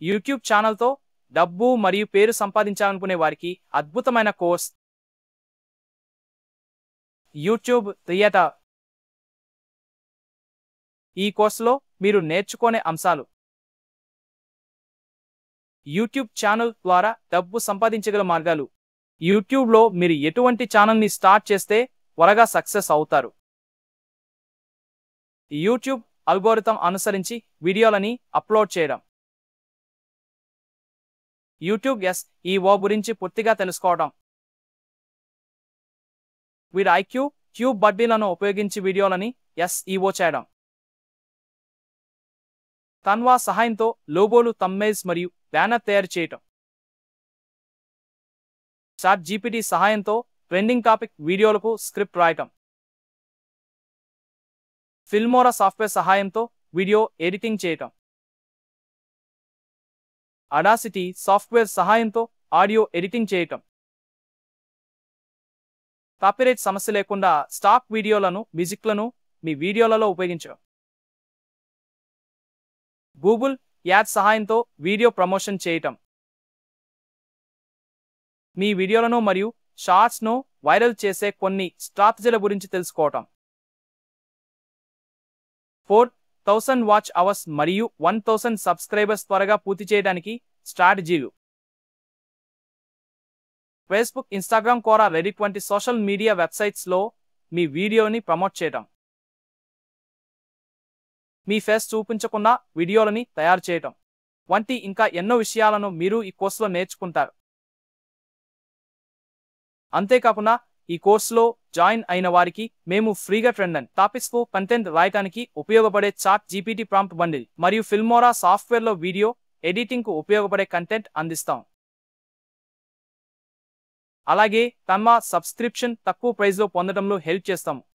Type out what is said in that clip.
YouTube ఛానల్తో డబ్బు మరియు పేరు సంపాదించాలనుకునే వారికి అద్భుతమైన కోర్స్ యూట్యూబ్ థియేటర్. ఈ కోర్సులో మీరు నేర్చుకునే అంశాలు: యూట్యూబ్ ఛానల్ ద్వారా డబ్బు సంపాదించగల మార్గాలు. యూట్యూబ్లో మీరు ఎటువంటి ఛానల్ని స్టార్ట్ చేస్తే త్వరగా సక్సెస్ అవుతారు. యూట్యూబ్ అల్గోరిథం అనుసరించి వీడియోలని అప్లోడ్ చేయడం. యూట్యూబ్ SEO గురించి పూర్తిగా తెలుసుకోవడం. వీడి IQ ట్యూబ్ బడ్డీలను ఉపయోగించి వీడియోలని SEO చేయడం. కన్వా సహాయంతో లోగోలు, థంబ్నెయిల్స్ మరియు బ్యానర్ తయారు చేయటం. ChatGPT సహాయంతో ట్రెండింగ్ టాపిక్ వీడియోలకు స్క్రిప్ట్ రాయటం. ఫిల్మోరా సాఫ్ట్వేర్ సహాయంతో వీడియో ఎడిటింగ్ చేయటం. అడాసిటీ సాఫ్ట్వేర్ సహాయంతో ఆడియో ఎడిటింగ్ చేయటం. కాపీరైట్ సమస్య లేకుండా స్టాక్ వీడియోలను, మ్యూజిక్లను మీ వీడియోలలో ఉపయోగించడం. గూగుల్ యాడ్స్ సహాయంతో వీడియో ప్రమోషన్ చేయటం. మీ వీడియోలను మరియు షార్ట్స్ను వైరల్ చేసే కొన్ని స్ట్రాటజీల గురించి తెలుసుకోవటం. 4000 వాచ్ అవర్స్ మరియు 1000 సబ్స్క్రైబర్స్ త్వరగా పూర్తి చేయడానికి స్ట్రాటజీలు. ఫేస్బుక్, ఇన్స్టాగ్రామ్, కోరా, రెడిట్ వంటి సోషల్ మీడియా వెబ్సైట్స్లో మీ వీడియోని ప్రమోట్ చేయటం. మీ ఫేస్ చూపించకుండా వీడియోలని తయారు చేయటం వంటి ఇంకా ఎన్నో విషయాలను మీరు ఈ కోర్సులో నేర్చుకుంటారు. అంతేకాకుండా ఈ కోర్సులో జాయిన్ అయిన వారికి మేము ఫ్రీగా ట్రెండ్ టాపిక్స్కు కంటెంట్ రాయటానికి ఉపయోగపడే ChatGPT ప్రాంప్ట్ బండిల్ మరియు ఫిల్మోరా సాఫ్ట్వేర్లో వీడియో ఎడిటింగ్కు ఉపయోగపడే కంటెంట్ అందిస్తాం. అలాగే కన్వా సబ్స్క్రిప్షన్ తక్కువ ప్రైస్లో పొందడంలో హెల్ప్ చేస్తాము.